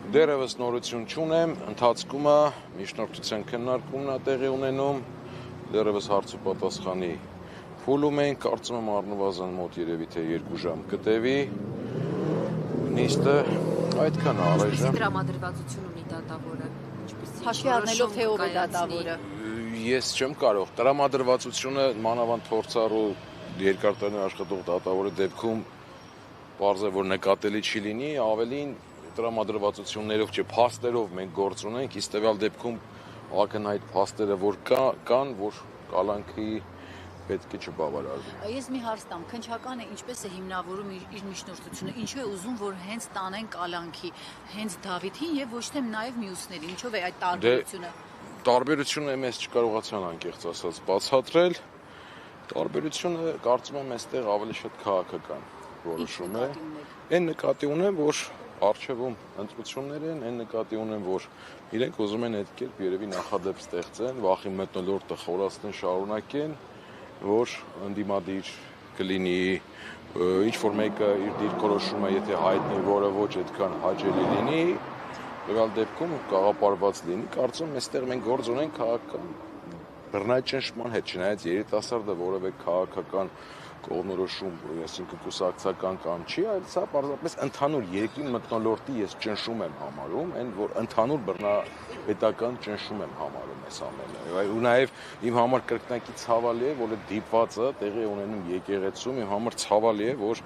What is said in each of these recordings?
Դերևս նորություն չունեմ, ընթացքում է միջնորդության քննարկումն է տեղի ունենում, դերևս հարց ու պատասխանի փուլում ենք, կարծում եմ առնվազն մոտ երևի թե 2 ժամ կտևի, նիստը այդքան է առայժմ։ Ինչպիսի տրամադրվածություն ունի դատավորը, հաշվի առնելով թե ով է դատավորը։ Ես չեմ կարող, տրամադրվածությունը մանավանդ փորձառու երկար տարիներ աշխատող դատավորի դեպքում պարզ է, որ նկատելի չի լինի, ավելին տրամադրվածություններով չէ, փաստերով մենք գործ ունենք, իսկ տվյալ դեպքում ակնհայտ փաստերը որ կան, որ կալանքի պետք է չբավարարվի։ Ես մի հարց տամ, քննչականը ինչպես է հիմնավորում իր միջնորդությունը, ինչու է ուզում, որ հենց տանեն կալանքի, հենց Դավիթին եւ ոչ թե նաեւ մյուսներին, ինչով է այդ տարբերությունը։ Տարբերությունը ես չկարողացան անկեղծ ասած բացատրել։ Տարբերությունը կարծում եմ այստեղ ավելի շատ քաղաքական որոշում է։ Այն նկատի ունեմ, որ Արչևում ընտրություններ են, այն նկատի ունեմ, որ իրենք ուզում են այդ կերպ երևի նախադեպ ստեղծեն, վախի մթնոլորտը խորացնեն, շարունակեն, որ ընդդիմադիր կլինի, ինչ որ մեկը իր դիրքորոշումը, եթե հայտնի, որը ոչ այդքան հաճելի լինի, տվյալ դեպքում գաղափարված լինի, կարծում եմ, այստեղ մենք գործ ունենք քաղաքական բռնաճնշման հետ, չնայած երիտասարդը որևէ քաղաքական կողմնորոշում, այսինքն կուսակցական կամ չի, այլ սա պարզապես ընդհանուր երկրի մթնոլորտի ես ճնշում եմ համարում, այն որ ընդհանուր բռնապետական ճնշում եմ համարում այս ամենը։ Ու նաև իմ համար կրկնակի ցավալի է, որ այդ դիպվածը տեղի ունենում եկեղեցում, իմ համար ցավալի է, որ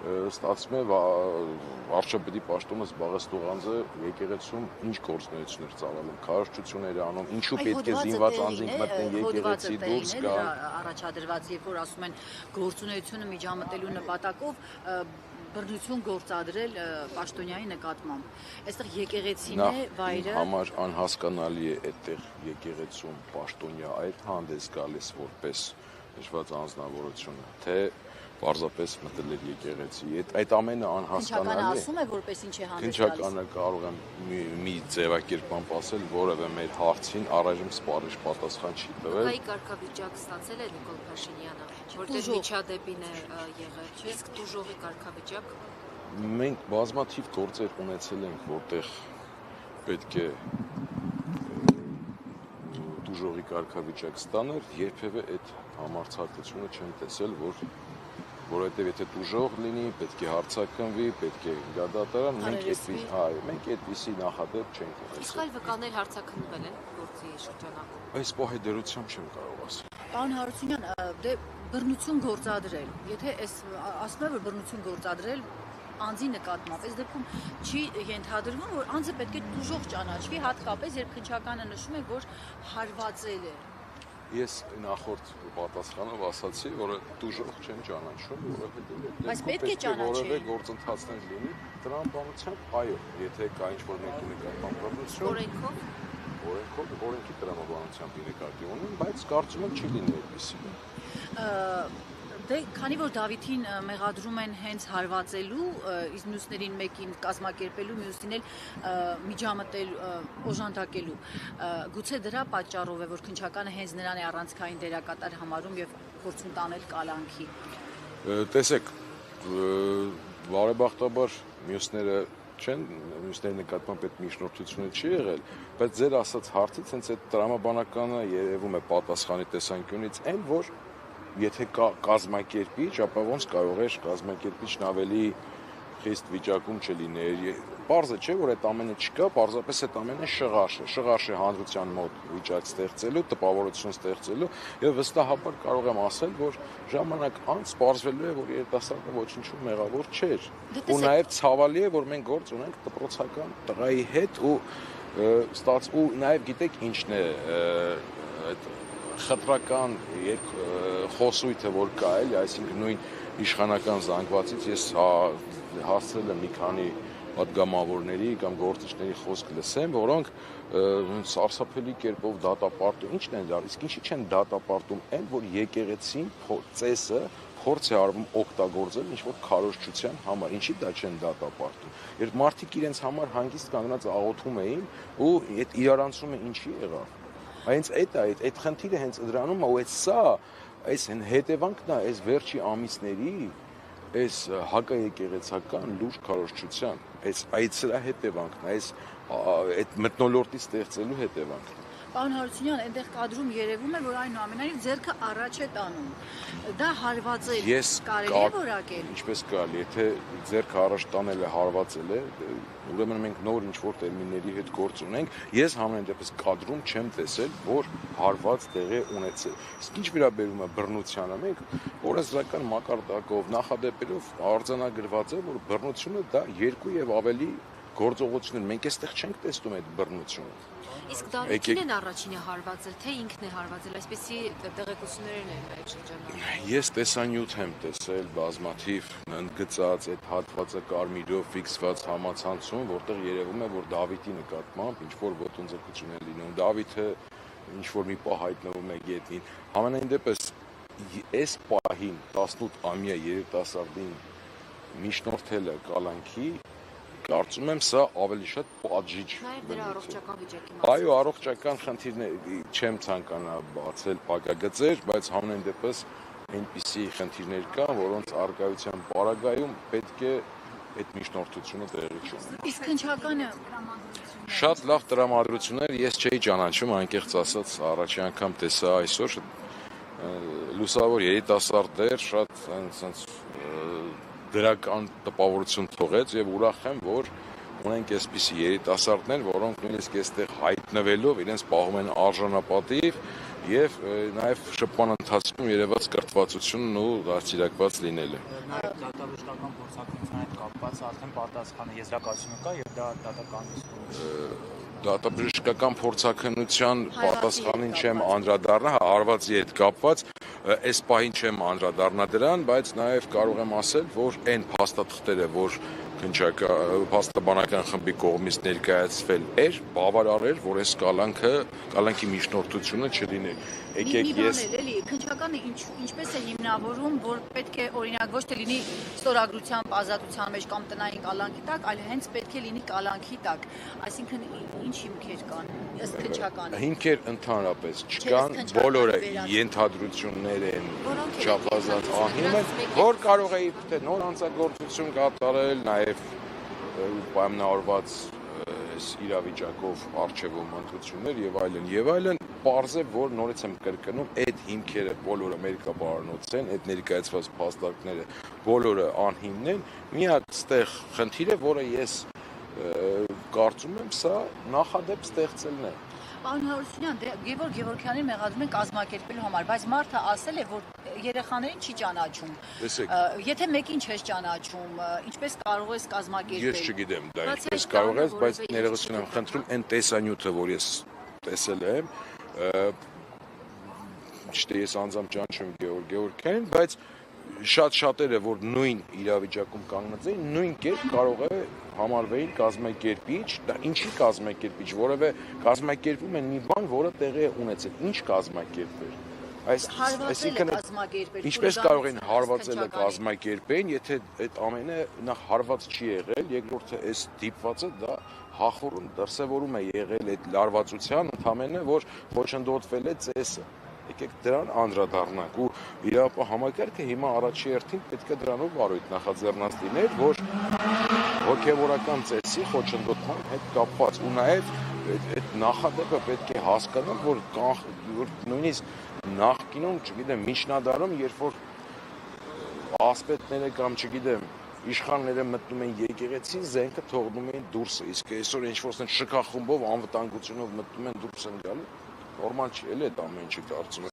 ստացվում է վարչապետի պաշտոնը զբաղեցնող անձը եկեղեցում ինչ գործունեություն էր ծավալում, քարոզչություններ անում, ինչու պետք է զինված անձինք մտնեն եկեղեցի դուրս գան։ Առաջադրված, երբ որ ասում են գործունեությունը միջամտելու նպատակով բռնություն գործադրել պաշտոնյայի նկատմամբ։ Այստեղ եկեղեցին է վայրը։ Համար անհասկանալի է այդտեղ եկեղեցում պաշտոնյա այդ հանդես գալիս որպես նշված անձնավորությունը, թե պարզապես մտել էր եկեղեցի։ Այդ ամենը անհասկանալի է։ Քննչականը ասում է, որպես ինչ է հանդես գալիս։ Քննչականը կարող եմ մի ձևակերպման ասել, որևէ մեր հարցին առայժմ սպառիչ պատասխան չի տվել։ Հայ կարգավիճակ ստացել է Նիկոլ Փաշինյանը, որտեղ միջադեպին է եղել, իսկ դուժողի կարգավիճակ։ Մենք բազմաթիվ գործեր ունեցել ենք, որտեղ պետք է դուժողի կարգավիճակ ստանալ, երբևէ այդ համարձակությունը չեմ տեսել, որովհետև եթե դուժող լինի, պետք է հարցակնվի, պետք է գա դատարան, մենք այդպիսի նախադեպ չենք ունեցել։ Իսկ այլ վկաներ հարցակնվել են գործի շրջանակում։ Այս պահի դերությամբ չեմ կարող ասել։ Պարոն Հարությունյան, դե բռնություն գործադրել, եթե ասում է, որ բռնություն գործադրել անձի նկատմամբ, այս դեպքում չի ենթադրվում, որ անձը պետք է դուժող ճանաչվի, հատկապես երբ քննչականը նշում է, որ հարվածել է։ Ես նախորդ պատասխանով ասացի, որ դուժող չեմ ճանաչում, որովհետև որևէ գործընթացներ լինի տրամաբանությամբ, այո, եթե կա ինչ-որ մեկի նկատմամբ բռնություն, օրենքի տրամաբանությամբ նկատի ունեմ, բայց կարծում եմ չի լինի այդպիսին։ Դե քանի որ Դավիթին մեղադրում են հենց հարվածելու, իսկ մյուսներին մեկին կազմակերպելու, մյուսին էլ միջամտել, օժանդակելու, գուցե դրա պատճառով է, որ քննչականը հենց նրան է առանցքային դերակատար համարում եւ փորձում տանել կալանքի։ Տեսեք, բարեբախտաբար մյուսների նկատմամբ այդ միջնորդությունը չի եղել, բայց ձեր ասած հարցից հենց այդ տրամաբանականը երևում է պատասխանի տեսանկյունից այն, որ եթե կա կազմակերպիչ, ապա ոնց կարող է կազմակերպիչն ավելի խիստ վիճակում չլիներ։ Պարզը չէ, որ այդ ամենը չկա, պարզապես այդ ամենը շղարշ է հանրության մոտ վիճակ ստեղծելու, տպավորություն ստեղծելու եւ վստահաբար կարող եմ ասել, որ ժամանակ անց պարզվելու է, որ երիտասարդը ոչինչում մեղավոր չէր։ Ու նաեւ ցավալի է, որ մենք գործ ունենք դպրոցական տղայի հետ ու նաեւ գիտեք ինչն է այդ խտրական խոսույթը, որ կա էլի, այսինքն նույն իշխանական զանգվածից ես հասցրել եմ մի քանի պատգամավորների կամ գործիչների խոսք լսեմ, որոնք սարսափելի կերպով դատապարտում, ինչն են դարձ, իսկ ինչի չեն դատապարտում, այն որ եկեղեցին ծեսը փորձ է արվում օգտագործել ինչ-որ քարոզչության համար, ինչի դա չեն դատապարտում։ Երբ մարդիկ իրենց համար հանգիստ կանգնած աղոթում էին ու այդ իրարանցումը ինչի եղավ։ Հենց այդ խնդիրը հենց դրանում է ու այս հետևանքն է այս վերջի ամիսների այս հակաեկեղեցական լուրջ քարոզչության, այս սրա հետևանքն է, այդ մթնոլորտի ստեղծելու հետևանքն է։ Պարոն Հարությունյան, այնտեղ կադրում երևում է, որ այնուամենայնիվ ձեռքը առաջ է տանում։ Դա հարվածել կարելի է որակել։ Ինչպես կարելի, եթե ձեռքը առաջ տանել է, հարվածել է, ուրեմն մենք նոր ինչ-որ տերմինների հետ գործ ունենք, ես համենայն դեպս կադրում չեմ տեսել, որ հարված տեղի ունեցել։ Իսկ ինչ վերաբերում է բռնությանը, մենք օրենսդրական մակարդակով, նախադեպերով արձանագրված է, որ բռնությունը դա 2 եւ ավելի գործողություններ, մենք այստեղ չենք տեսնում այդ բռնությունը։ Իսկ Դավիթին են առաջինը հարվածել, թե ինքն է հարվածել, այսպեսի տեղեկություններ են այդ շրջանում։ Ես տեսանյութ եմ տեսել բազմաթիվ ընդգծած այդ հատվածը կարմիրով ֆիքսված համացանցում, որտեղ երևում է, որ Դավիթի նկատմամբ ինչ-որ ոտնձգություն է լինում։ Դավիթը ինչ-որ մի պահ հայտնվում է գետնին։ Համենայն դեպս այս պահին 18-ամյա երիտասարդին միջնորդելը կալանքի, կարծում եմ սա ավելի շատ պատժիչ Դրա առողջական վիճակի Այո, առողջական խնդիրներ չեմ ցանկանա բացել փակագծեր, բայց համենայն դեպս այնպիսի խնդիրներ կան, որոնց առկայության պարագայում պետք է այդ միջնորդությունը տեղի ունենա։ Իսկ հնչականը Շատ լավ տրամադրություններ ես չէի ճանաչում, անկեղծ ասած, առաջի անգամ տեսա այսօր լուսավոր երիտասարդներ, շատ այնպես դրական տպավորություն թողեց եւ ուրախ եմ, որ ունենք այսպիսի երիտասարդներ, որոնք նույնիսկ այստեղ հայտնվելով իրենց պահում են արժանապատիվ եւ նաեւ շփման ընթացքում երևաց կրթվածությունն ու դաստիարակված լինելը։ Նաեւ դատաբժշկական փորձակնության հետ կապված արդեն պատասխանը եզրակացությունը կա եւ դա դատական Դատաբժշկական փորձակնության պատասխանին չեմ անդրադառնա, հարվածի հետ կապված այս պահին չեմ անդրադառնա դրան, բայց նաև կարող եմ ասել, որ այն փաստաթղթերը, որ փաստաբանական խմբի կողմից ներկայացվել էր, բավարար էր, որ այս կալանքի միջնորդությունը չլիներ։ Եկեք ես էլի քնչականը ինչպես է հիմնավորում, որ պետք է օրինակ ոչ թե լինի ստորագրությամբ ազատության մեջ կամ տնային կալանքի տակ, այլ հենց պետք է լինի կալանքի տակ։ Այսինքն ինչ հիմքեր կան ըստ քնչականի։ Հիմքեր ընդհանրապես չկան, բոլորը ենթադրություններ են, չափազանց անհիմն են, որ կարող է թե նոր հանցագործություն կատարել, նաև պայմանավորված իրավիճակով արժևում ընտրություններ եւ այլն, պարզ է, որ նորից եմ կրկնում, այդ հիմքերը բոլորը ամերիկաբարնոց են, այդ ներկայացված փաստարկները բոլորը անհիմն են, միակ ստեղ խնդիրը, որը ես կարծում եմ, սա նախադեպ ստեղծելն է։ Պարոն Հարությունյան, Գևորգ Գևորգյանին մեղադրում են կազմակերպելու համար, բայց մարդը ասել է, որ երեխաներին չի ճանաչում։ Եթե մեկին չես ճանաչում, ինչպես կարող ես կազմակերպել։ Ես չգիտեմ, դա ինչպես կարող ես, բայց ներողություն եմ խնդրում, այն տեսանյութը, որ ես տեսել եմ, ճիշտ է, ես անձամբ ճանաչում Գևորգ Գևորգյանին, բայց շատ-շատերը, որ նույն իրավիճակում կանգնած էին, նույն կերպ կարող է համարվեին կազմակերպիչ, դա ինչի կազմակերպիչ, որովհետեւ կազմակերպում են մի բան, որը տեղի է ունեցել, ինչ կազմակերպել։ Այսինքն ինչպես կարող են հարվածելը կազմակերպեն, եթե այդ ամենը նախ հարված չի եղել, երկրորդը այս դիպվածը դա հախուռ դրսևորում է եղել այդ լարվածության ընդամենը, որ ոչնդոտվել է ծեսը։ Եկեք դրան անդրադառնանք ու իրավապահ համակարգը հիմա առաջի հերթին պետք է դրանով վարույթ նախաձեռնած լիներ, որ հոգևորական ծեսի խոչընդոտման հետ կապված ու նաև այդ նախադեպը պետք է հասկանալ, որ նույնիսկ նախկինում, չգիտեմ, միջնադարում, երբ որ ասպետները կամ չգիտեմ իշխանները մտնում են եկեղեցի, զենքը թողնում էին դուրսը, իսկ այսօր ինչ-որ շքախումբով անվտանգությունով մտնում են դուրս են գալու, նորմալ չի էլ այդ ամեն ինչը կարծում եմ։